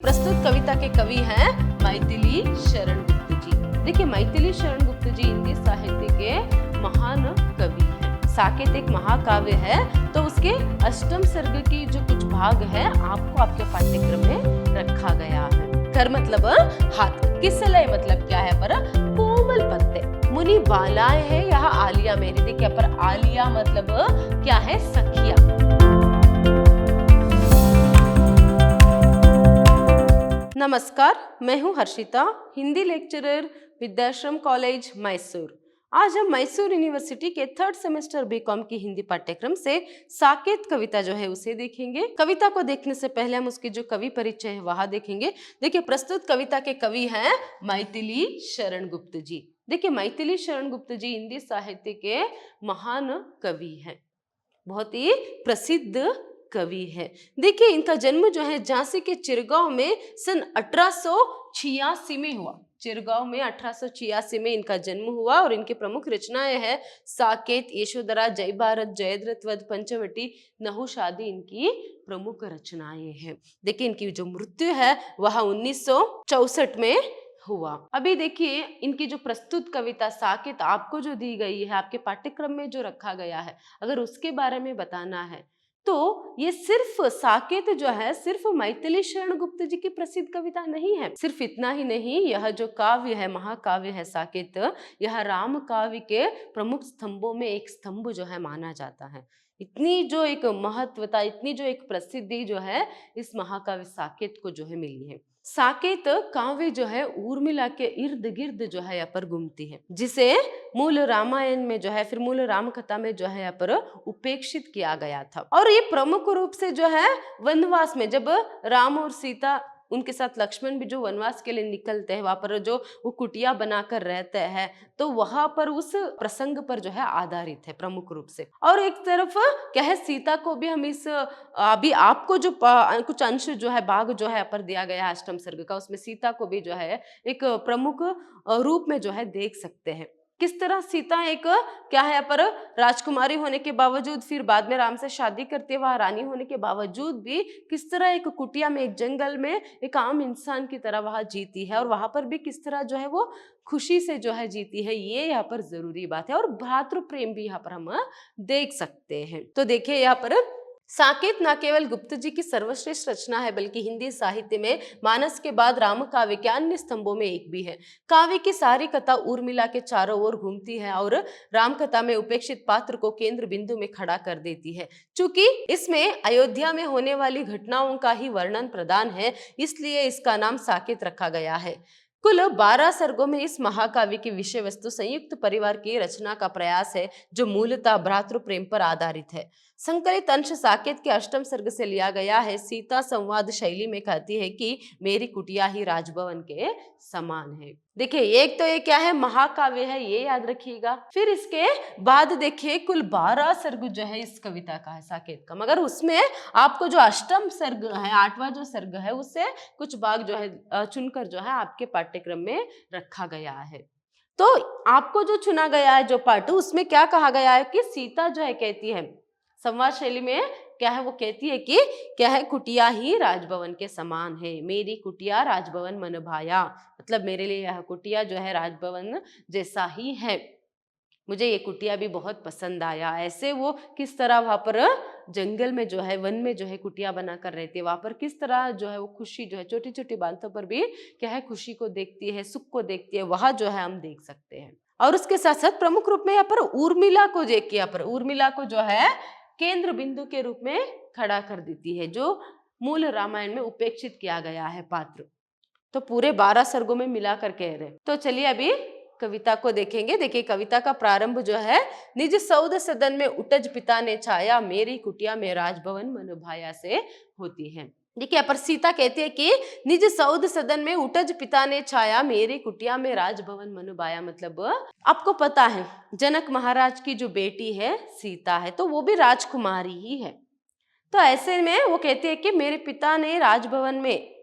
प्रस्तुत कविता के कवि हैं मैथिली शरण गुप्त जी। देखिए, मैथिली शरण गुप्त जी हिंदी साहित्य के महान कवि हैं। साकेत एक महाकाव्य है, तो उसके अष्टम सर्ग की जो कुछ भाग है आपको आपके पाठ्यक्रम में रखा गया है। कर मतलब हाथ, किसलय मतलब क्या है पर कोमल पत्ते, मुनि बालाएं है यहाँ आलिया मेरी। देखिए पर आलिया मतलब क्या है, सखिया। नमस्कार, मैं हूं हर्षिता, हिंदी लेक्चरर, विद्याश्रम कॉलेज मैसूर। आज हम मैसूर यूनिवर्सिटी के 3rd सेमेस्टर बीकॉम की हिंदी पाठ्यक्रम से साकेत कविता जो है उसे देखेंगे। कविता को देखने से पहले हम उसकी जो कवि परिचय है वह देखेंगे। देखिए, प्रस्तुत कविता के कवि हैं मैथिली शरण गुप्त जी। देखिए, मैथिली शरण गुप्त जी हिंदी साहित्य के महान कवि हैं, बहुत ही प्रसिद्ध कवि है। देखिए, इनका जन्म जो है झांसी के चिरगांव में सन 1886 में हुआ। चिरगांव में 1886 में इनका जन्म हुआ और इनकी प्रमुख रचनाएं हैं साकेत, यशोधरा, जय भारत, जयद्रथ वध, पंचवटी, नहुष आदि इनकी प्रमुख रचनाएं हैं। देखिए, इनकी जो मृत्यु है वह 1964 में हुआ। अभी देखिए, इनकी जो प्रस्तुत कविता साकेत आपको जो दी गई है, आपके पाठ्यक्रम में जो रखा गया है, अगर उसके बारे में बताना है तो ये सिर्फ साकेत जो है सिर्फ मैथिली शरण गुप्त जी की प्रसिद्ध कविता नहीं है। सिर्फ इतना ही नहीं, यह जो काव्य है, महाकाव्य है साकेत, यह राम काव्य के प्रमुख स्तंभों में एक स्तंभ जो है माना जाता है। इतनी जो एक महत्वता, इतनी जो एक प्रसिद्धि जो है इस महाकाव्य साकेत को जो है मिली है। साकेत काव्य जो है उर्मिला के इर्द गिर्द जो है यहाँ पर घूमती है, जिसे मूल रामायण में जो है, फिर मूल राम कथा में जो है यहाँ पर उपेक्षित किया गया था। और ये प्रमुख रूप से जो है वनवास में, जब राम और सीता, उनके साथ लक्ष्मण भी जो वनवास के लिए निकलते हैं, वहां पर जो वो कुटिया बनाकर रहते हैं, तो वहां पर उस प्रसंग पर जो है आधारित है प्रमुख रूप से। और एक तरफ क्या है, सीता को भी हम इस अभी आपको जो कुछ अंश जो है, भाग जो है पर दिया गया है अष्टम सर्ग का, उसमें सीता को भी जो है एक प्रमुख रूप में जो है देख सकते हैं। किस तरह सीता एक क्या है पर राजकुमारी होने के बावजूद, फिर बाद में राम से शादी करते वह रानी होने के बावजूद भी किस तरह एक कुटिया में, एक जंगल में एक आम इंसान की तरह वहां जीती है, और वहां पर भी किस तरह जो है वो खुशी से जो है जीती है, ये यहाँ पर जरूरी बात है। और भ्रातृ प्रेम भी यहाँ पर हम देख सकते हैं। तो देखिए, यहाँ पर साकेत न केवल गुप्त जी की सर्वश्रेष्ठ रचना है, बल्कि हिंदी साहित्य में मानस के बाद राम काव्य के अन्य स्तंभों में एक भी है। काव्य की सारी कथा उर्मिला के चारों ओर घूमती है और राम कथा में उपेक्षित पात्र को केंद्र बिंदु में खड़ा कर देती है। चूंकि इसमें अयोध्या में होने वाली घटनाओं का ही वर्णन प्रदान है, इसलिए इसका नाम साकेत रखा गया है। कुल 12 सर्गों में इस महाकाव्य की विषय वस्तु संयुक्त परिवार की रचना का प्रयास है, जो मूलतः भ्रातृ प्रेम पर आधारित है। संकलित अंश साकेत के अष्टम सर्ग से लिया गया है। सीता संवाद शैली में कहती है कि मेरी कुटिया ही राजभवन के समान है। देखिए, एक तो ये क्या है, महाकाव्य है, ये याद रखिएगा। फिर इसके बाद देखिए, कुल 12 सर्ग जो है इस कविता का है साकेत का, मगर उसमें आपको जो अष्टम सर्ग है, 8वां जो सर्ग है, उससे कुछ भाग जो है चुनकर जो है आपके पाठ्यक्रम में रखा गया है। तो आपको जो चुना गया है जो पाठ, उसमें क्या कहा गया है कि सीता जो है कहती है, संवाद शैली में क्या है, वो कहती है कि क्या है, कुटिया ही राजभवन के समान है, मेरी कुटिया राजभवन मन भाया। मतलब मेरे लिए यह कुटिया जो है राजभवन जैसा ही है, मुझे ये कुटिया भी बहुत पसंद आया। ऐसे वो किस तरह वहां पर जंगल में जो है, वन में जो है कुटिया बनाकर रहती है, वहां पर किस तरह जो है वो खुशी जो है, छोटी छोटी बातों पर भी क्या है खुशी को देखती है, सुख को देखती है, वह जो है हम देख सकते हैं। और उसके साथ साथ प्रमुख रूप में यहाँ पर उर्मिला को देख के, यहाँ पर उर्मिला को जो है केंद्र बिंदु के रूप में खड़ा कर देती है, जो मूल रामायण में उपेक्षित किया गया है पात्र। तो पूरे 12 सर्गों में मिलाकर कह रहे। तो चलिए अभी कविता को देखेंगे। देखिए, कविता का प्रारंभ जो है, निज सौद सदन में उटज पिता ने छाया, मेरी कुटिया में राजभवन मन भाया से होती है। देखिए, पर सीता कहती है कि निज सौद सदन में उटज पिता ने छाया, मेरी कुटिया में राजभवन मन भाया। मतलब आपको पता है, जनक महाराज की जो बेटी है सीता है, तो वो भी राजकुमारी ही है। तो ऐसे में वो कहती है कि मेरे पिता ने राजभवन में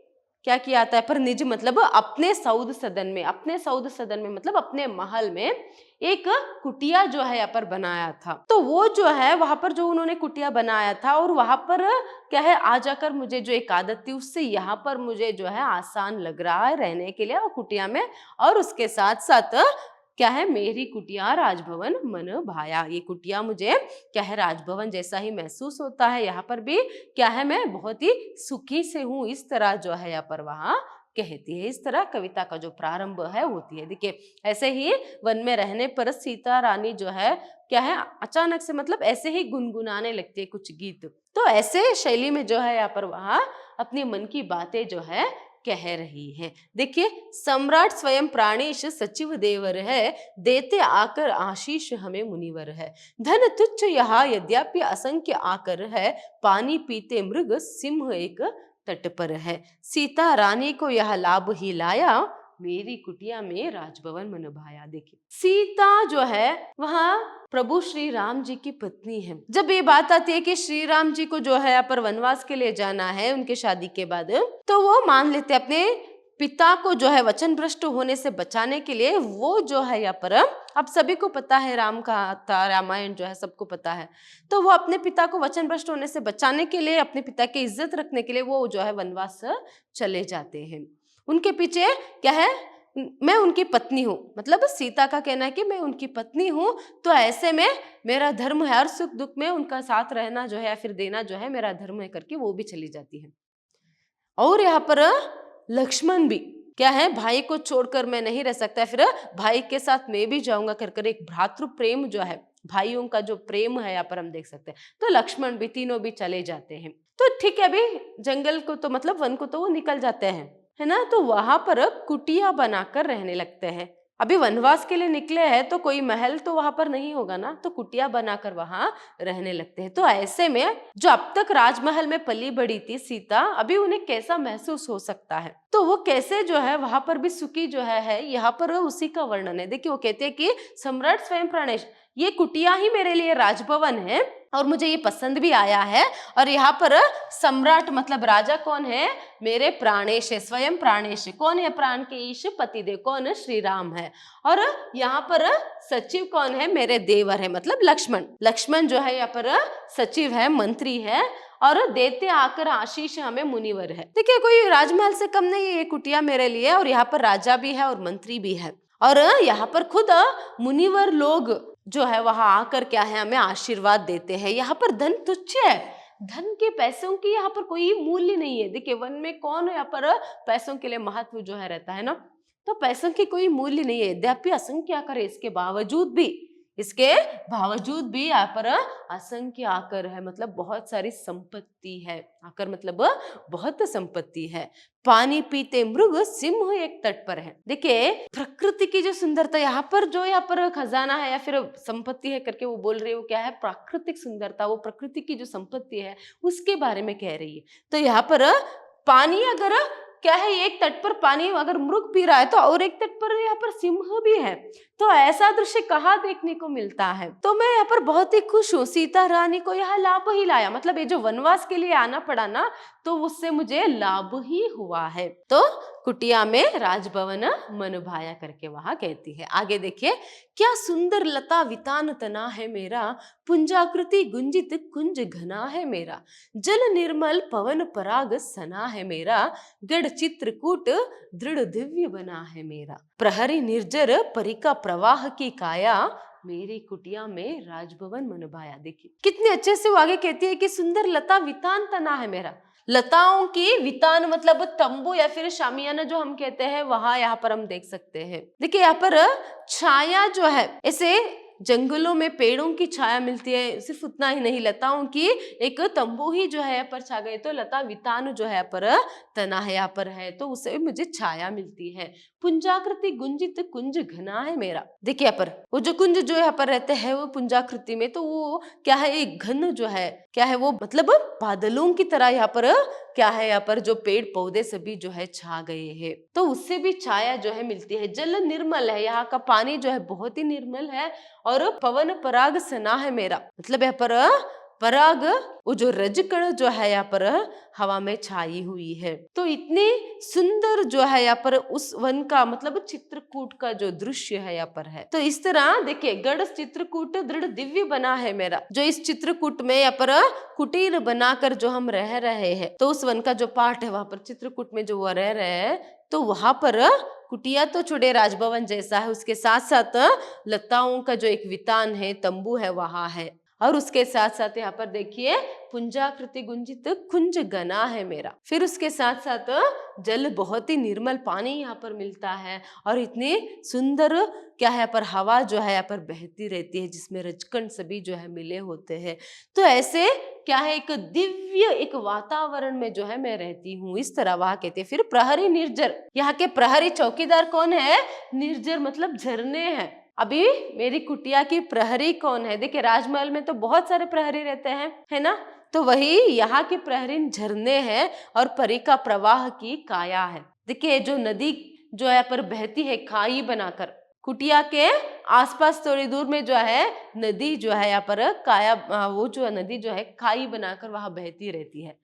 क्या किया था पर निज मतलब अपने सौद सदन में, अपने सौद सदन में मतलब अपने महल में एक कुटिया जो है यहाँ पर बनाया था। तो वो जो है वहां पर जो उन्होंने कुटिया बनाया था और वहां पर क्या है आ जाकर मुझे जो एक आदत थी उससे यहाँ पर मुझे जो है आसान लग रहा है रहने के लिए और कुटिया में, और उसके साथ साथ क्या है मेरी कुटिया राजभवन मन भाया। ये कुटिया मुझे क्या है राजभवन जैसा ही महसूस होता है, यहाँ पर भी क्या है मैं बहुत ही सुखी से हूँ, इस तरह जो है यहाँ पर वहां कहती है। इस तरह कविता का जो प्रारंभ है होती है। देखिए ऐसे ही वन में रहने पर सीता रानी जो है क्या है अचानक से मतलब ऐसे ही गुनगुनाने लगती है कुछ गीत। तो ऐसे शैली में जो है यहाँ पर वहां अपने मन की बातें जो है कह रही है। देखिए सम्राट स्वयं प्राणेश सचिव देवर है, देते आकर आशीष हमें मुनिवर है। धन तुच्छ यहाँ यद्यपि असंख्य आकर है, पानी पीते मृग सिंह एक तट पर है। सीता रानी को यह लाभ ही लाया, मेरी कुटिया में राजभवन मन भाया। देखिए सीता जो है वहां प्रभु श्री राम जी की पत्नी है। जब ये बात आती है कि श्री राम जी को जो है यहाँ पर वनवास के लिए जाना है उनके शादी के बाद, तो वो मान लेते अपने पिता को जो है वचन भ्रष्ट होने से बचाने के लिए। वो जो है यहाँ पर अब सभी को पता है राम का था, रामायण जो है सबको पता है, तो वो अपने पिता को वचन भ्रष्ट होने से बचाने के लिए, अपने पिता की इज्जत रखने के लिए वो जो है वनवास चले जाते हैं। उनके पीछे क्या है मैं उनकी पत्नी हूँ, मतलब सीता का कहना है कि मैं उनकी पत्नी हूँ, तो ऐसे में मेरा धर्म है, हर सुख दुख में उनका साथ रहना जो है या फिर देना जो है मेरा धर्म है करके वो भी चली जाती है। और यहाँ पर लक्ष्मण भी क्या है भाई को छोड़कर मैं नहीं रह सकता, फिर भाई के साथ मैं भी जाऊंगा कर कर एक भ्रातृ प्रेम जो है भाइयों का जो प्रेम है यहाँ पर हम देख सकते हैं। तो लक्ष्मण भी तीनों भी चले जाते हैं। तो ठीक है अभी जंगल को तो मतलब वन को तो वो निकल जाते हैं है ना, तो वहां पर कुटिया बनाकर रहने लगते हैं। अभी वनवास के लिए निकले हैं तो कोई महल तो वहां पर नहीं होगा ना, तो कुटिया बनाकर वहां रहने लगते हैं। तो ऐसे में जो अब तक राजमहल में पली बड़ी थी सीता, अभी उन्हें कैसा महसूस हो सकता है, तो वो कैसे जो है वहां पर भी सुखी जो है यहाँ पर उसी का वर्णन है। देखिए वो कहते हैं कि सम्राट स्वयं प्राणेश, ये कुटिया ही मेरे लिए राजभवन है और मुझे ये पसंद भी आया है। और यहाँ पर सम्राट मतलब राजा कौन है, मेरे प्राणेश है, स्वयं प्राणेश है। कौन है प्राण के ईश पतिदेव, कौन है श्री राम है। और यहाँ पर सचिव कौन है, मेरे देवर है मतलब लक्ष्मण। लक्ष्मण जो है यहाँ पर सचिव है, मंत्री है, और देते आकर आशीष हमें मुनिवर है। देखिए कोई राजमहल से कम नहीं है ये कुटिया मेरे लिए, और यहाँ पर राजा भी है और मंत्री भी है, और यहाँ पर खुद मुनिवर लोग जो है वहां आकर क्या है हमें आशीर्वाद देते हैं। यहाँ पर धन तुच्छ है, धन के पैसों की यहाँ पर कोई मूल्य नहीं है। देखिए वन में कौन यहाँ पर पैसों के लिए महत्व जो है रहता है ना, तो पैसों की कोई मूल्य नहीं है। यद्यपि असंख्य आकर है, इसके बावजूद भी यहाँ पर असंख्य आकर है, मतलब बहुत सारी संपत्ति है। आकर मतलब बहुत संपत्ति है। पानी पीते मृग सिंह एक तट पर है। देखिए प्रकृति की जो सुंदरता यहाँ पर खजाना है या फिर संपत्ति है करके वो बोल रही है, वो क्या है प्राकृतिक सुंदरता, वो प्रकृति की जो संपत्ति है उसके बारे में कह रही है। तो यहाँ पर पानी अगर क्या है, एक तट पर पानी अगर मृग पी रहा है तो और एक तट पर यहाँ पर सिंह भी है। तो ऐसा दृश्य कहाँ देखने को मिलता है। तो मैं यहाँ पर बहुत ही खुश हूँ, सीता रानी को यह लाभ ही लाया, मतलब ये जो वनवास के लिए आना पड़ा ना, तो उससे मुझे लाभ ही हुआ है। तो कुटिया में राजभवन मन भाया करके वहां कहती है। आगे देखिए, क्या सुंदर लता वितान तना है मेरा, पुंजाकृति गुंजित कुंज घना है मेरा, जल निर्मल पवन पराग सना है मेरा, गढ़ चित्रकूट दृढ़ दिव्य बना है मेरा, प्रहरी निर्जर परिका प्रवाह की काया, मेरी कुटिया में राजभवन मन भाया। देखिए कितने अच्छे से वो आगे कहती है कि सुंदर लता वितान तना है मेरा। लताओं की वितान मतलब तंबू या फिर शामियाना जो हम कहते हैं, वहां यहाँ पर हम देख सकते हैं। देखिए यहाँ पर छाया जो है, ऐसे जंगलों में पेड़ों की छाया मिलती है, सिर्फ उतना ही नहीं, लताओं की एक तंबू ही जो है यहाँ पर छा गए, तो लता वितान जो है यहाँ पर तना है यहाँ पर है, तो उससे मुझे छाया मिलती है। पुंजाकृति गुंजित कुंज घना है मेरा। देखिए यहाँ पर वो जो कुंज जो यहाँ पर रहते हैं वो पुंजाकृति में, तो वो क्या है एक घन जो है क्या है वो मतलब बादलों की तरह यहाँ पर क्या है, यहाँ पर जो पेड़ पौधे सभी जो है छा गए हैं, तो उससे भी छाया जो है मिलती है। जल निर्मल है, यहाँ का पानी जो है बहुत ही निर्मल है, और पवन पराग सना है मेरा, मतलब यहाँ पर पराग, वो जो रजकण जो है यहाँ पर हवा में छाई हुई है। तो इतनी सुंदर जो है यहाँ पर उस वन का मतलब चित्रकूट का जो दृश्य है यहाँ पर है। तो इस तरह देखिए, गढ़ चित्रकूट दृढ़ दिव्य बना है मेरा। जो इस चित्रकूट में यहाँ पर कुटीर बनाकर जो हम रह रहे हैं, तो उस वन का जो पार्ट है वहां पर चित्रकूट में जो वो रह रहे हैं, तो वहां पर कुटिया तो छोड़े राजभवन जैसा है, उसके साथ साथ लताओं का जो एक वितान है, तंबू है वहां है। और उसके साथ साथ यहाँ पर देखिए पुंजाकृति गुंजित कुंज गना है मेरा। फिर उसके साथ साथ जल, बहुत ही निर्मल पानी यहाँ पर मिलता है और इतनी सुंदर क्या है यहाँ पर हवा जो है यहाँ पर बहती रहती है, जिसमें रजकण सभी जो है मिले होते हैं। तो ऐसे क्या है, एक दिव्य एक वातावरण में जो है मैं रहती हूँ, इस तरह वहां कहते हैं। फिर प्रहरी निर्जर, यहाँ के प्रहरी चौकीदार कौन है? निर्जर मतलब झरने हैं। अभी मेरी कुटिया की प्रहरी कौन है? देखिए, राजमहल में तो बहुत सारे प्रहरी रहते हैं, है ना? तो वही यहाँ के प्रहरी झरने हैं और परी का प्रवाह की काया है। देखिए, जो नदी जो है पर बहती है खाई बनाकर, कुटिया के आसपास थोड़ी दूर में जो है नदी जो है यहाँ पर काया, वो जो नदी जो है खाई बनाकर वहां बहती रहती है,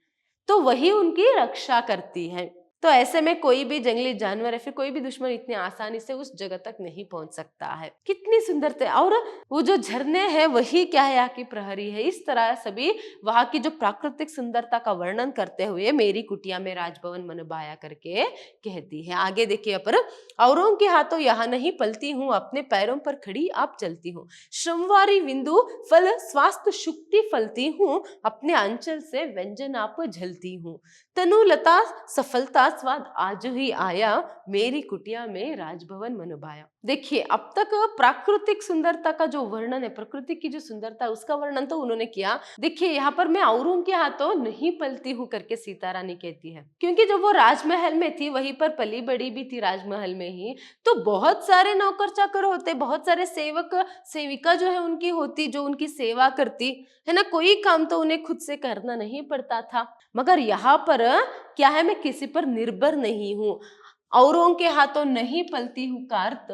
तो वही उनकी रक्षा करती है। तो ऐसे में कोई भी जंगली जानवर या फिर कोई भी दुश्मन इतनी आसानी से उस जगह तक नहीं पहुंच सकता है। कितनी सुंदरता। और वो जो झरने हैं वही क्या है, यहाँ की प्रहरी है। इस तरह सभी वहां की जो प्राकृतिक सुंदरता का वर्णन करते हुए मेरी कुटिया में राजभवन मन भाया करके कहती है। आगे देखिए, पर औरों के हाथों यहाँ नहीं पलती हूँ, अपने पैरों पर खड़ी आप चलती हूँ। श्रमवारी बिंदु फल स्वास्थ्य शुक्ति फलती हूँ, अपने अंचल से व्यंजन आप झलती हूँ। तनुलता सफलता स्वाद आज ही आया, मेरी कुटिया में राजभवन मन भाया। देखिए, अब तक प्राकृतिक सुंदरता का जो वर्णन है, प्रकृति की जो सुंदरता है उसका वर्णन तो उन्होंने किया। देखिए, यहाँ पर मैं औरों के हाथों नहीं पलती हूँ करके सीता रानी कहती है, क्योंकि जब वो राजमहल में थी वहीं पर पली बड़ी भी थी राजमहल में ही, तो बहुत सारे नौकर चाकर होते, बहुत सारे सेवक सेविका जो है उनकी होती, जो उनकी सेवा करती है ना। कोई काम तो उन्हें खुद से करना नहीं पड़ता था। मगर यहाँ पर क्या है, मैं किसी पर निर्भर नहीं हूँ, औरों के हाथों नहीं पलती हूँ का अर्थ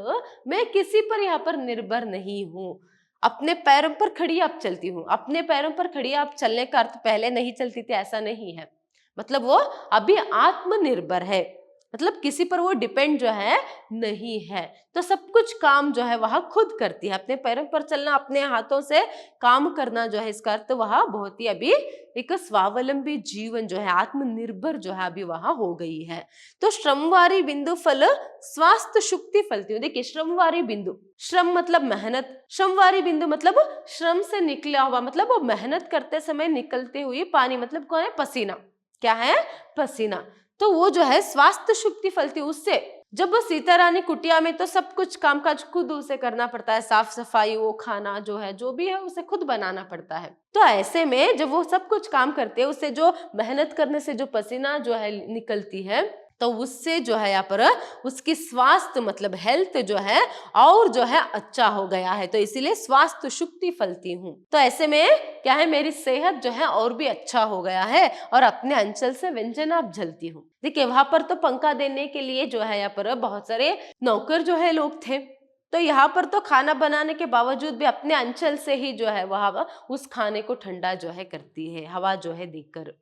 मैं किसी पर यहाँ पर निर्भर नहीं हूँ, अपने पैरों पर खड़ी आप चलती हूँ। अपने पैरों पर खड़ी आप चलने का अर्थ पहले नहीं चलती थी ऐसा नहीं है, मतलब वो अभी आत्मनिर्भर है, मतलब किसी पर वो डिपेंड जो है नहीं है। तो सब कुछ काम जो है वह खुद करती है, अपने पैरों पर चलना, अपने हाथों से काम करना जो है, इसका अर्थ वह बहुत ही अभी एक स्वावलंबी जीवन जो है, आत्मनिर्भर जो है अभी वहां हो गई है। तो श्रमवारी बिंदु फल स्वास्थ्य शुक्ति फलती हूँ। देखिए, श्रमवारी बिंदु, श्रम मतलब मेहनत, श्रमवारी बिंदु मतलब श्रम से निकला हुआ, मतलब वो मेहनत करते समय निकलते हुए पानी, मतलब कौन है? पसीना। क्या है? पसीना। तो वो जो है स्वास्थ्य शुक्ति फलती, उससे जब वो सीता रानी कुटिया में, तो सब कुछ कामकाज खुद उसे करना पड़ता है, साफ सफाई, वो खाना जो है जो भी है उसे खुद बनाना पड़ता है। तो ऐसे में जब वो सब कुछ काम करते हैं, उससे जो मेहनत करने से जो पसीना जो है निकलती है, तो उससे जो है यहाँ पर उसकी स्वास्थ्य मतलब हेल्थ जो है और जो है अच्छा हो गया है, तो इसीलिए स्वास्थ्य शुक्ति फलती हूँ। तो ऐसे में क्या है, मेरी सेहत जो है और भी अच्छा हो गया है और अपने अंचल से व्यंजन आप झलती हूँ। देखिए, वहां पर तो पंखा देने के लिए जो है यहाँ पर बहुत सारे नौकर जो है लोग थे, तो यहाँ पर तो खाना बनाने के बावजूद भी अपने अंचल से ही जो है वह उस खाने को ठंडा जो है करती है, हवा जो है देकर।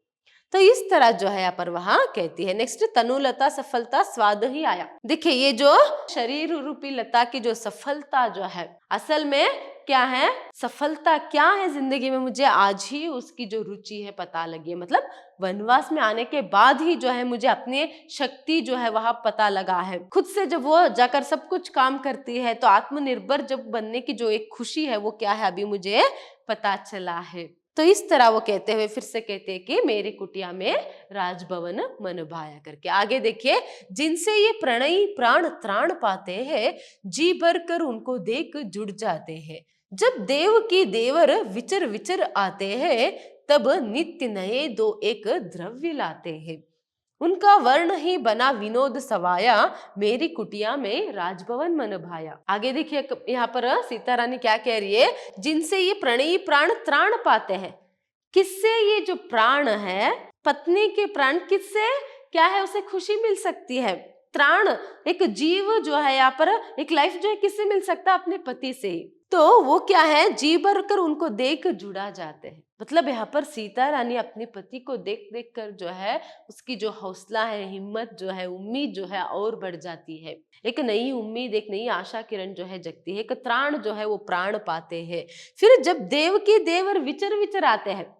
तो इस तरह जो है यहाँ पर वहां कहती है। नेक्स्ट, तनुलता सफलता स्वाद ही आया। देखिए, ये जो शरीर रूपी लता की जो सफलता जो है, असल में क्या है, सफलता क्या है जिंदगी में, मुझे आज ही उसकी जो रुचि है पता लगी है। मतलब वनवास में आने के बाद ही जो है मुझे अपनी शक्ति जो है वहां पता लगा है। खुद से जब वो जाकर सब कुछ काम करती है, तो आत्मनिर्भर जब बनने की जो एक खुशी है वो क्या है अभी मुझे पता चला है। तो इस तरह वो कहते हुए फिर से कहते हैं कि मेरी कुटिया में राजभवन मन भाया करके। आगे देखिए, जिनसे ये प्रणयी प्राण त्राण पाते हैं, जी भर कर उनको देख जुड़ जाते हैं। जब देव की देवर विचर विचर आते हैं, तब नित्य नए दो एक द्रव्य लाते हैं। उनका वर्ण ही बना विनोद सवाया, मेरी कुटिया में राजभवन मन भाया। आगे देखिए, यहाँ पर सीता रानी क्या कह रही है, जिनसे ये प्रणयी प्राण त्राण पाते हैं। किससे ये जो प्राण है, पत्नी के प्राण, किससे क्या है उसे खुशी मिल सकती है? त्राण, एक जीव जो है यहाँ पर, एक लाइफ जो है किससे मिल सकता है? अपने पति से ही। तो वो क्या है, जी भर कर उनको देख जुड़ा जाते हैं। मतलब यहाँ पर सीता रानी अपने पति को देख देख कर जो है उसकी जो हौसला है, हिम्मत जो है, उम्मीद जो है और बढ़ जाती है। एक नई उम्मीद, एक नई आशा किरण जो है जगती है, एक त्राण जो है वो प्राण पाते हैं। फिर जब देव की देवर विचर विचर आते हैं,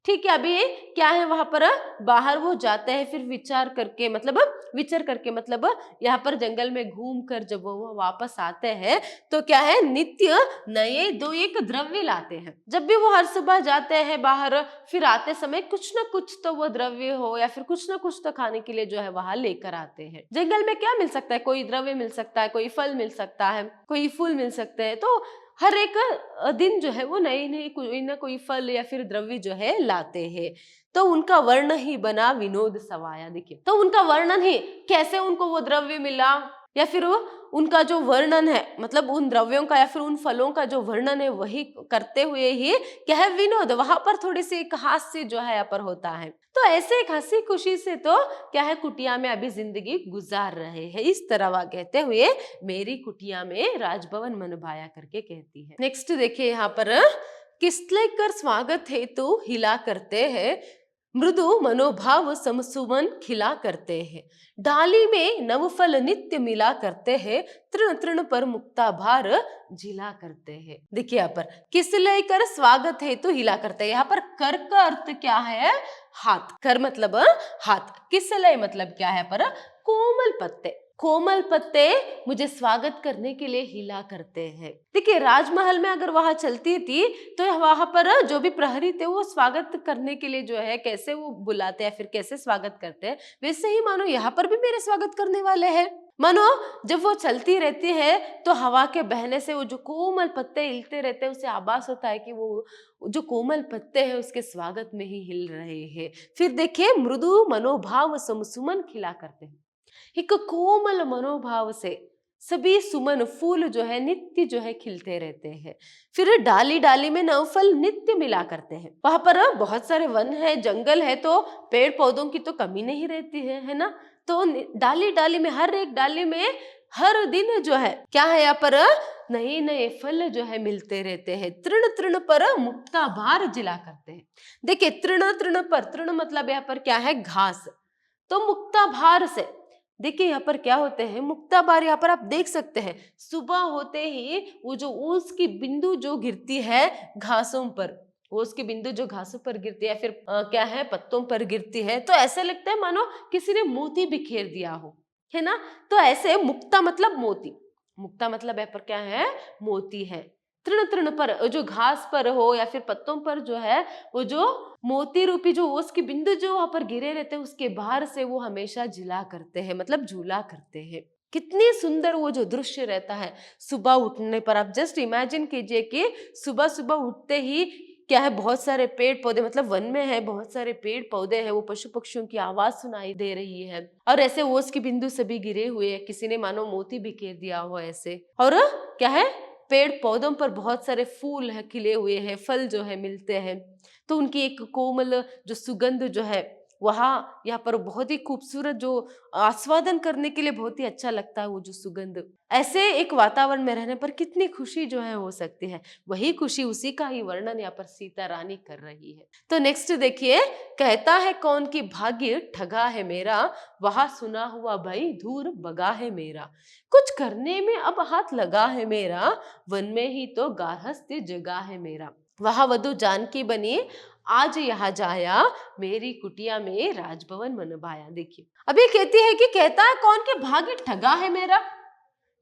ठीक है, अभी क्या है वहां पर बाहर वो जाते हैं, फिर विचार करके मतलब विचर करके मतलब यहाँ पर जंगल में घूम कर जब वो वापस आते हैं तो क्या है, नित्य नए दो एक द्रव्य लाते हैं। जब भी वो हर सुबह जाते हैं बाहर, फिर आते समय कुछ ना कुछ तो वो द्रव्य हो या फिर कुछ ना कुछ तो खाने के लिए जो है वहां लेकर आते हैं। जंगल में क्या मिल सकता है? कोई द्रव्य मिल सकता है, कोई फल मिल सकता है, कोई फूल मिल सकते हैं। तो हर एक दिन जो है वो नई नई कोई ना कोई फल या फिर द्रव्य जो है लाते हैं। तो उनका वर्ण ही बना विनोद सवाया। देखिए, तो उनका वर्णन ही, कैसे उनको वो द्रव्य मिला या फिर वो उनका जो वर्णन है, मतलब उन द्रव्यों का या फिर उन फलों का जो वर्णन है वही करते हुए ही क्या है, विनोद, वहां पर थोड़ी सी एक हास्य जो है यहाँ पर होता है। तो ऐसे एक हंसी खुशी से तो क्या है, कुटिया में अभी जिंदगी गुजार रहे हैं। इस तरह वह कहते हुए मेरी कुटिया में राजभवन मन भाया करके कहती है। नेक्स्ट देखिए यहाँ पर, किसलेकर स्वागत हेतु हिला करते हैं, मृदु मनोभाव समसुमन खिला करते हैं, डाली में नवफल नित्य मिला करते हैं, तृण तृण पर मुक्ता भार झिला करते हैं। देखिए यहाँ पर किस लेकर स्वागत है तो हिला करते हैं। यहाँ पर कर का अर्थ क्या है? हाथ। कर मतलब हाथ। किस लय मतलब क्या है? पर कोमल पत्ते, कोमल पत्ते मुझे स्वागत करने के लिए हिला करते हैं। देखिए, राजमहल में अगर वहां चलती थी तो वहां पर जो भी प्रहरी थे वो स्वागत करने के लिए जो है कैसे वो बुलाते हैं, फिर कैसे स्वागत करते हैं, वैसे ही मानो यहाँ पर भी मेरे स्वागत करने वाले हैं। मानो जब वो चलती रहती है तो हवा के बहने से वो जो कोमल पत्ते हिलते रहते हैं, उससे आभास होता है कि वो जो कोमल पत्ते हैं उसके स्वागत में ही हिल रहे हैं। फिर देखिए, मृदु मनोभाव समसुमन खिला करते हैं। एक कोमल मनोभाव से सभी सुमन फूल जो है नित्य जो है खिलते रहते हैं। फिर डाली डाली में नवफल नित्य मिला करते हैं। वहां पर बहुत सारे वन है, जंगल है, तो पेड़ पौधों की तो कमी नहीं रहती है ना। तो डाली डाली में, हर एक डाली में हर दिन जो है क्या है, यहाँ पर नए नए फल जो है मिलते रहते हैं। तृण तृण पर मुक्ता भार जिला करते हैं। देखिए, तृण तृण पर, तृण मतलब यहाँ पर क्या है? घास। तो मुक्ता भार से देखिए यहाँ पर क्या होते हैं, मुक्ता भार यहाँ पर आप देख सकते हैं, सुबह होते ही वो जो ओस की बिंदु जो गिरती है घासों पर, ओस की बिंदु जो घासों पर गिरती है, फिर क्या है, पत्तों पर गिरती है, तो ऐसे लगता है मानो किसी ने मोती बिखेर दिया हो, है ना। तो ऐसे मुक्ता मतलब मोती, मुक्ता मतलब यहाँ पर क्या है? मोती है। तृण तृण पर जो घास पर हो या फिर पत्तों पर जो है वो जो मोती रूपी जो ओस की बिंदु जो वहां पर गिरे रहते हैं, उसके बाहर से वो हमेशा झिला करते हैं, मतलब झूला करते हैं। कितनी सुंदर वो जो दृश्य रहता है सुबह उठने पर। आप जस्ट इमेजिन कीजिए कि सुबह सुबह उठते ही क्या है, बहुत सारे पेड़ पौधे, मतलब वन में है, बहुत सारे पेड़ पौधे हैं, वो पशु पक्षियों की आवाज सुनाई दे रही है, और ऐसे ओस की बिंदु सभी गिरे हुए हैं, किसी ने मानो मोती बिखेर दिया हो ऐसे। और क्या है, पेड़ पौधों पर बहुत सारे फूल है खिले हुए हैं, फल जो है मिलते हैं, तो उनकी एक कोमल जो सुगंध जो है वहाँ यहाँ पर बहुत ही खूबसूरत, जो आस्वादन करने के लिए बहुत ही अच्छा लगता है वो जो सुगंध। ऐसे एक वातावरण में रहने पर कितनी खुशी जो है हो सकती है, वही खुशी, उसी का ही वर्णन यहाँ पर सीता रानी कर रही है। तो नेक्स्ट देखिए, कहता है कौन की भाग्य ठगा है मेरा, वहां सुना हुआ भाई दूर बगा है मेरा, कुछ करने में अब हाथ लगा है मेरा, वन में ही तो गारहस्थ्य जगा है मेरा, वहां वधु जानकी बनी आज यहाँ जाया, मेरी कुटिया में राजभवन मन भाया। देखिए, अभी कहती है कि कहता है कौन के भाग्य ठगा है मेरा।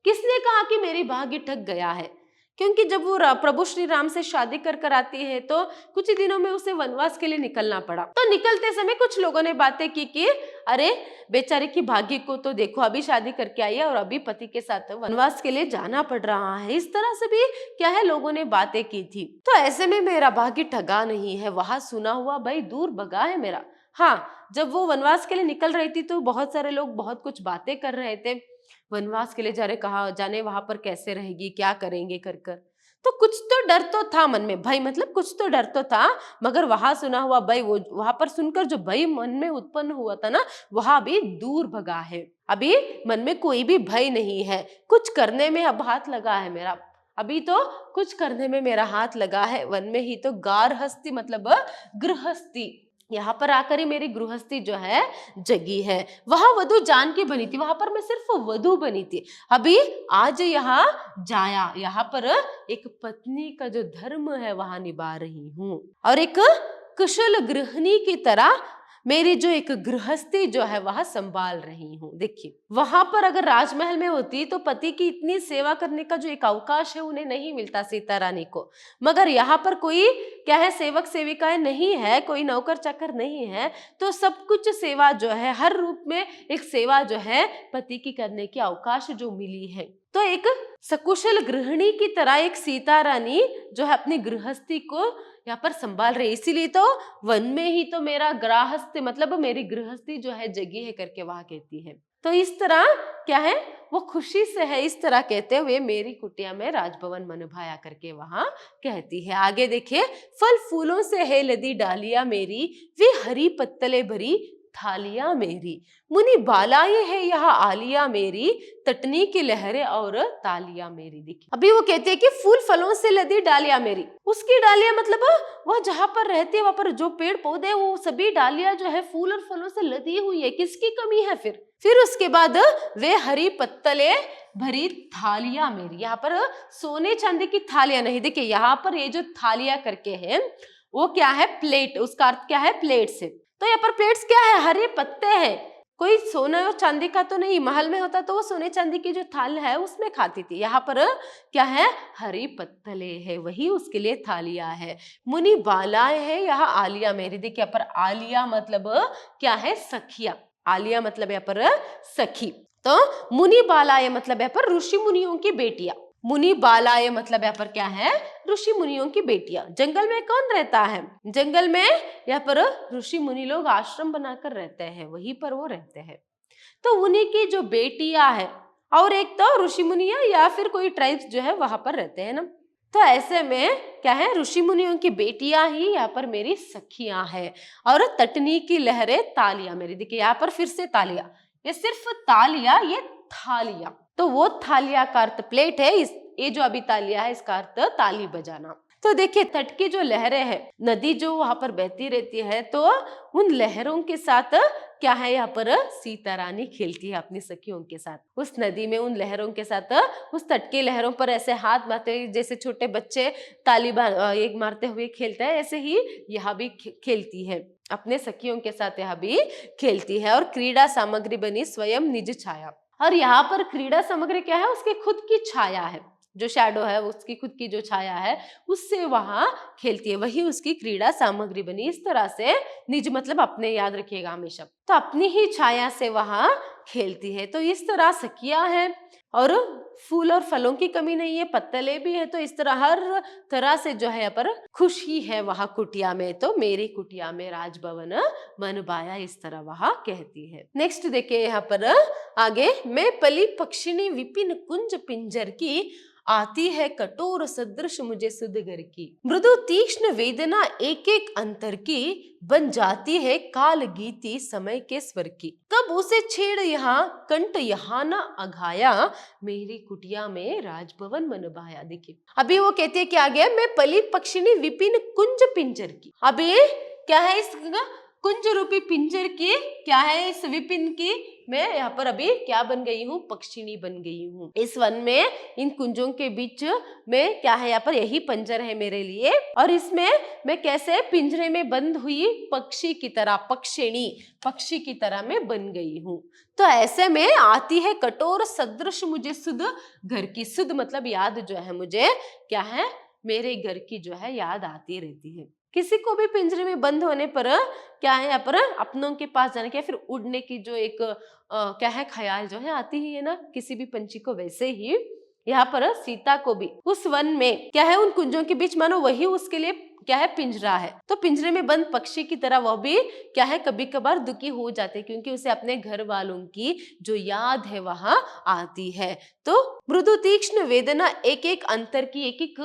किसने कहा कि मेरी भाग्य ठग गया है? क्योंकि जब वो प्रभु श्री राम से शादी कर कर आती है तो कुछ ही दिनों में उसे वनवास के लिए निकलना पड़ा। तो निकलते समय कुछ लोगों ने बातें की कि अरे बेचारे की भाग्य को तो देखो, अभी शादी करके आई है और अभी पति के साथ वनवास के लिए जाना पड़ रहा है। इस तरह से भी क्या है, लोगों ने बातें की थी। तो ऐसे में मेरा भाग्य ठगा नहीं है, वहां सुना हुआ भाई दूर भगा है मेरा। हाँ, जब वो वनवास के लिए निकल रही थी तो बहुत सारे लोग बहुत कुछ बातें कर रहे थे, वनवास के लिए जा रहे, कहा जाने वहां पर कैसे रहेगी, क्या करेंगे कर कर। तो कुछ तो डर तो था मन में, भय मतलब कुछ तो डर तो था, मगर वहां सुना हुआ भय, वो वहां पर सुनकर जो भय मन में उत्पन्न हुआ था ना, वहां भी दूर भगा है। अभी मन में कोई भी भय नहीं है, कुछ करने में अब हाथ लगा है मेरा, अभी तो कुछ करने में मेरा हाथ लगा है। वन में ही तो गारहस्थी मतलब गृहस्थी, यहाँ पर आकर ही मेरी गृहस्थी जो है जगी है। वहां वधु जान की बनी थी, वहां पर मैं सिर्फ वधु बनी थी, अभी आज यहाँ जाया, यहाँ पर एक पत्नी का जो धर्म है वहां निभा रही हूँ, और एक कुशल गृहिणी की तरह मेरी जो एक गृहस्थी जो है वह संभाल रही हूँ। देखिए वहां पर अगर राजमहल में होती तो पति की इतनी सेवा करने का जो एक अवकाश है उन्हें नहीं मिलता सीता रानी को, मगर यहाँ पर कोई क्या है, सेवक सेविकाएं नहीं है, कोई नौकर चाकर नहीं है, तो सब कुछ सेवा जो है हर रूप में एक सेवा जो है पति की करने की अवकाश जो मिली है। तो एक सकुशल गृहिणी की तरह एक सीता रानी जो है अपनी गृहस्थी को यहाँ पर संभाल रही, इसीलिए तो वन में ही तो मेरा गृहस्थ मतलब मेरी गृहस्थी जो है जगी है करके वहां कहती है। तो इस तरह क्या है, वो खुशी से है, इस तरह कहते हुए मेरी कुटिया में राजभवन मन भाया करके वहां कहती है। आगे देखिए, फल फूलों से है लदी डालियां मेरी, वे हरी पत्तले भरी थालियां मेरी, मुनि बालाए है यहाँ आलिया मेरी, तटनी की लहरें और तालियां मेरी। देखिए अभी वो कहते हैं कि फूल फलों से लदी डालियां मेरी, उसकी डालियां मतलब वह जहां पर रहती है वहां पर जो पेड़ पौधे वो सभी डालियां जो है फूल और फलों से लदी हुई है, किसकी कमी है फिर उसके बाद वे हरी पत्तले भरी थालियां मेरी, यहाँ पर सोने चांदी की थालियां नहीं, देखिए यहाँ पर ये जो थालियां करके है वो क्या है, प्लेट, उसका अर्थ क्या है, प्लेट से। तो यहाँ पर प्लेट्स क्या है, हरे पत्ते हैं, कोई सोना और चांदी का तो नहीं, महल में होता तो वो सोने चांदी की जो थाल है उसमें खाती थी, यहाँ पर क्या है, हरी पत्तले है, वही उसके लिए थालियां है। मुनि बालाएं है यहाँ आलिया मेरी, देखिए यहाँ पर आलिया मतलब क्या है, सखिया, आलिया मतलब यहाँ पर सखी। तो मुनि बालाए मतलब यहाँ पर ऋषि मुनियों की बेटियां, मुनि बालाए मतलब यहाँ पर क्या है, ऋषि मुनियों की बेटियां। जंगल में कौन रहता है, जंगल में यहाँ पर ऋषि मुनि लोग आश्रम बनाकर रहते हैं, वहीं पर वो रहते हैं। तो उन्हीं की जो बेटियां है, और एक तो ऋषि मुनिया या फिर कोई ट्राइब्स जो है वहां पर रहते हैं ना, तो ऐसे में क्या है, ऋषि मुनियों की बेटियां ही यहाँ पर मेरी सखियां हैं, और तटनी की लहरें तालियां मेरी। देखिए यहाँ पर फिर से तालियां, ये सिर्फ तालियां, ये थालियां, तो वो थालियां का अर्थ प्लेट है, इस ये जो अभी तालियां है इसका अर्थ ताली बजाना। तो देखिए तट की जो लहरें हैं, नदी जो वहां पर बहती रहती है, तो उन लहरों के साथ क्या है, यहाँ पर सीता रानी खेलती है अपनी सखियों के साथ, उस नदी में उन लहरों के साथ, उस तट की लहरों पर ऐसे हाथ मारते हुए, जैसे छोटे बच्चे ताली एक मारते हुए खेलते हैं, ऐसे ही यहाँ भी खेलती है, अपने सखियों के साथ यहाँ भी खेलती है। और क्रीड़ा सामग्री बनी स्वयं निज छाया, और यहाँ पर क्रीड़ा सामग्री क्या है, उसकी खुद की छाया है, जो शैडो है उसकी खुद की जो छाया है उससे वहां खेलती है, वही उसकी क्रीड़ा सामग्री बनी। इस तरह से निज मतलब अपने, याद रखिएगा हमेशा, तो अपनी ही छाया से वहां खेलती है। तो इस तरह सखियां है, और फूल और फलों की कमी नहीं है, पत्तले भी है, तो इस तरह हर तरह से जो है यहाँ पर खुशी है वहां कुटिया में। तो मेरी कुटिया में राजभवन मन भाया, इस तरह वहां कहती है। नेक्स्ट देखिए यहाँ पर आगे, मैं पली पक्षिणी विपिन कुंज पिंजर की, आती है कठोर सदृश मुझे सुध घर की, मृदु तीक्ष्ण वेदना एक एक अंतर की, बन जाती है काल गीति समय के स्वर की, कब उसे छेड़ यहाँ कंठ यहाँ न अघाया, मेरी कुटिया में राजभवन मन भाया। देखिए अभी वो कहते हैं कि आगे, मैं पली पक्षिणी विपिन कुंज पिंजर की, अभी क्या है, इस कुंज रूपी पिंजर की क्या है, इस विपिन की मैं यहाँ पर अभी क्या बन गई हूँ, पक्षिणी बन गई हूँ। इस वन में इन कुंजों के बीच में क्या है, यहाँ पर यही पंजर है मेरे लिए, और इसमें मैं कैसे पिंजरे में बंद हुई पक्षी की तरह, पक्षिणी पक्षी की तरह मैं बन गई हूँ। तो ऐसे में आती है कठोर सदृश मुझे सुध घर की, सुध मतलब याद जो है मुझे क्या है, मेरे घर की जो है याद आती रहती है। किसी को भी पिंजरे में बंद होने पर क्या है, यहाँ पर अपनों के पास जाने के फिर उड़ने की जो एक क्या है ख्याल जो है आती ही है ना किसी भी पंछी को, वैसे ही यहाँ पर सीता को भी उस वन में क्या है, उन कुंजों के बीच मानो वही उसके लिए क्या है, पिंजरा है। तो पिंजरे में बंद पक्षी की तरह वह भी क्या है, कभी कभार दुखी हो जाते हैं, क्योंकि उसे अपने घर वालों की जो याद है वहां आती है। तो मृदु तीक्ष्ण वेदना, एक एक अंतर की एक एक,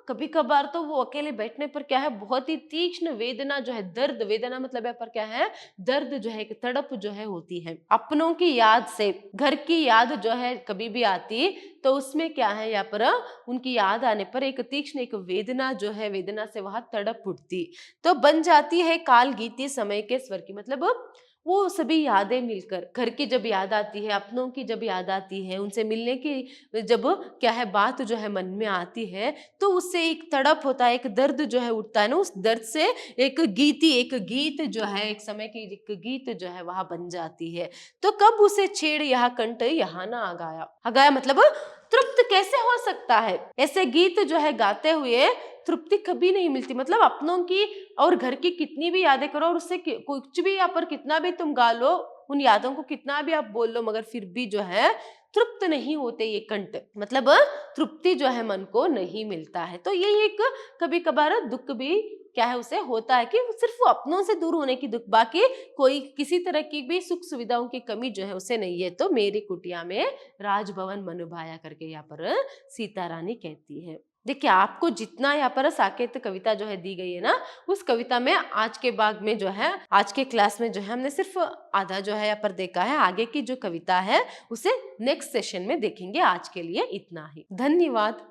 कभी कभार तो वो अकेले बैठने पर क्या है, बहुत ही तीक्ष्ण वेदना जो है, दर्द, वेदना मतलब यहाँ पर क्या है, दर्द जो है, एक तड़प जो है होती है। अपनों की याद से घर की याद जो है कभी भी आती, तो उसमें क्या है, यहाँ पर उनकी याद आने पर एक तीक्ष्ण एक वेदना जो है, वेदना से वहां तड़प उठती, तो बन जाती है काल गीती समय के स्वर की। मतलब वो सभी यादें मिलकर, घर की जब याद आती है, अपनों की जब याद आती है, उनसे मिलने की जब क्या है बात जो है मन में आती है, तो उससे एक तड़प होता है, एक दर्द जो है उठता है ना, उस दर्द से एक गीति, एक गीत जो है, एक समय की एक गीत जो है वहां बन जाती है। तो कब उसे छेड़ यहाँ कंठ यहाँ ना आ गया मतलब तृप्त कैसे हो सकता है, ऐसे गीत जो है गाते हुए तृप्ति कभी नहीं मिलती। मतलब अपनों की और घर की कितनी भी यादें करो, और उससे कुछ भी यहाँ पर कितना भी तुम गा लो, उन यादों को कितना भी आप बोल लो, मगर फिर भी जो है तृप्त नहीं होते ये कंठ। मतलब तृप्ति जो है मन को नहीं मिलता है। तो यही एक कभी कभार दुख भी क्या है, उसे होता है कि सिर्फ वो अपनों से दूर होने की दुख, बाकी कोई किसी तरह की भी सुख सुविधाओं की कमी जो है उसे नहीं है। तो मेरी कुटिया में राजभवन मनुभाया करके यहाँ पर सीता रानी कहती है। देखिए, आपको जितना यहाँ पर साकेत कविता जो है दी गई है ना, उस कविता में आज के भाग में जो है, आज के क्लास में जो है, हमने सिर्फ आधा जो है यहाँ पर देखा है। आगे की जो कविता है उसे नेक्स्ट सेशन में देखेंगे। आज के लिए इतना ही, धन्यवाद।